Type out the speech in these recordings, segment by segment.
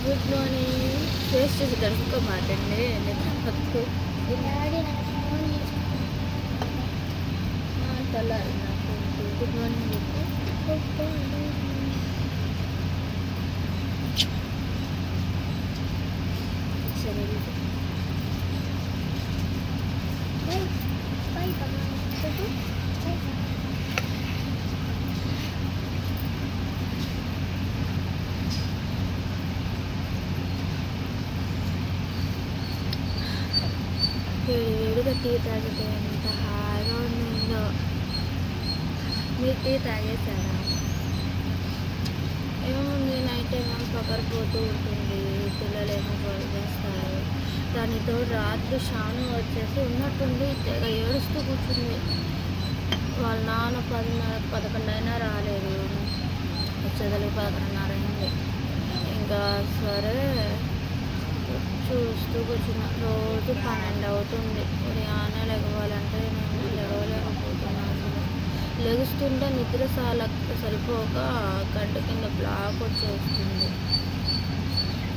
Good morning. Face చూసి గడుపుకోమాకండి, నిద్రపక్కు తెల్లారి నాకు. గుడ్ మార్నింగ్ చెప్పు. సరే వేడివేడిగా టీ తాగితే ఎంత హాయిగా ఉందో. మీరు టీ తాగేశారా? ఏముంది, నైట్ టైం పగరిపోతూ ఉంటుంది, పిల్లలేమో గొడవ చేస్తారు. దానితో రాత్రి షాను వచ్చేసి ఉన్నట్టుండి తెగ ఏడుస్తూ కూర్చుంది. వాళ్ళ నాన్న 10-11 అయినా రాలేదు, వచ్చేదలికి 11:30 అయింది. ఇంకా సరే చూస్తూ కూర్చున్నా. రోజు 12 అవుతుంది. ఉదయాన్నే లెగవాలంటే నేను లెగవలేకపోతున్నాను. అసలు లెగుస్తుంటే నిద్ర సరిపోక గడ్డ కింద బ్లాక్ వచ్చేస్తుంది.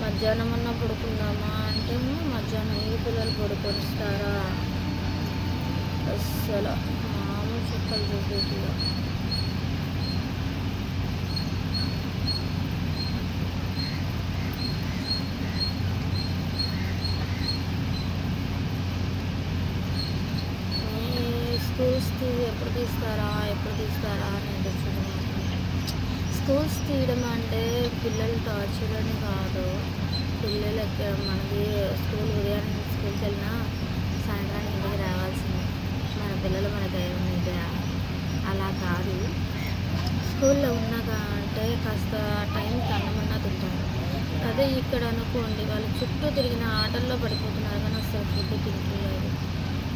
మధ్యాహ్నం అన్నా పడుకుందామా అంటే మధ్యాహ్నం ఈ పిల్లలు పడుకొనిస్తారా? అస్సలు మామూలు చుక్కలు చూసేట్టుగా. స్కూల్స్ ఎప్పుడు తీస్తారా అని ఎదురుచూస్తున్నాను. స్కూల్స్ తీయడం అంటే పిల్లలు టార్చర్ అని కాదు. పిల్లలకి మనకి స్కూల్ ఉదయాన్నే స్కూల్కి వెళ్ళినా సాయంత్రానికి ఇంటికి రావాల్సిందే. మన పిల్లలు మనకి ఏమైంది అలా కాదు. స్కూల్లో ఉన్నాక అంటే కాస్త టైంకి అన్నమన్నా తింటారు. అదే ఇక్కడ అనుకోండి, వాళ్ళు చుట్టూ తిరిగిన ఆటల్లో పడిపోతున్నారు కానీ అసలు ఫుడ్ తింటలేదు.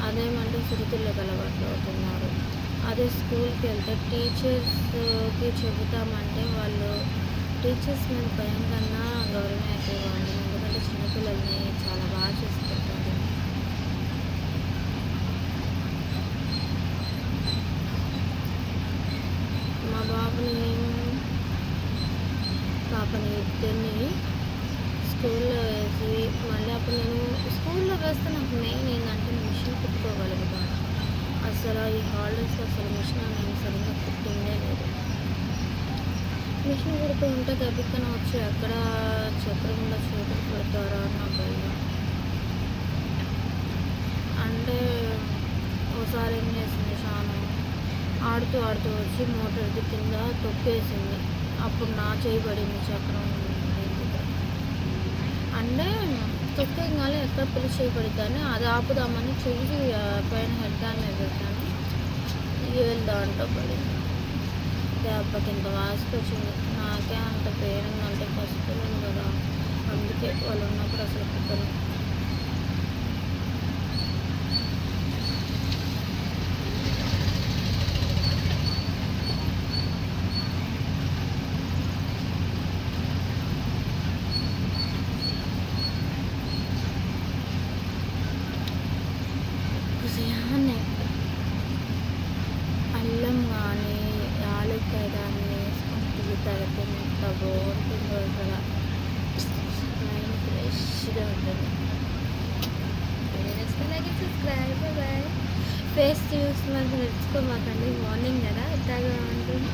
అదేమంటే సిరితిళ్ళకి అలవాట్లు అవుతున్నారు. అదే స్కూల్కి వెళ్తే టీచర్స్కి చెబుతామంటే వాళ్ళు టీచర్స్ మీద భయం కన్నా గౌరవం ఎక్కువగా ఉంటుంది. ఎందుకంటే చిన్నపిల్లల్ని చాలా బాగా చూసుకుంటారు. మా పాపని ఇద్దరిని స్కూల్లో వేసి మళ్ళీ అప్పుడు నేను స్కూల్లో వేస్తే నాకు మెయిన్ ఏంటంటే మిషన్ కుట్టుకోగలుగుతాను. అసలు ఈ హాలిడేస్లో అసలు మిషన్ నేను సరిగ్గా కుట్టిందే లేదు. మిషన్ కుడుతూ ఉంటే గబిక్కన వచ్చి ఎక్కడ చక్రంలో చేతులు పెడతారా అని నా భయం. అంటే ఒకసారి ఏం చేసింది, షాను ఆడుతూ వచ్చి మోటార్ది కింద తొక్కేసింది. అప్పుడు నా చేయబడింది చక్రం. అంటే తొక్కేగానే ఎక్కడ పిలిచి చేయబడిద్దాన్ని అది ఆపుదామని చెయ్యి పైన హెడ్ దాని మీద పెట్టాను. ఏళ్ళు దాంట్లో పడింది. దెబ్బకి ఇంత వాసుకొచ్చింది. నాకే అంత పెయిన్ అంటే పసిపిల్లలు కదా, అందుకే వాళ్ళు ఉన్నప్పుడు అసలు కుట్టను. అల్లం కానీ యాలక్కాయ కానీ వేసుకొని టీ తాగితే ఎంత బాగుంటుందో అసలు. మైండ్ ఫ్రెష్గా ఉంటుంది. సబ్స్క్రైబ్. బాయ్. ఫేస్ చూసి మనకు నేర్చుకోమాకండి, మార్నింగ్ కదా ఇట్లాగా ఉంటుంది.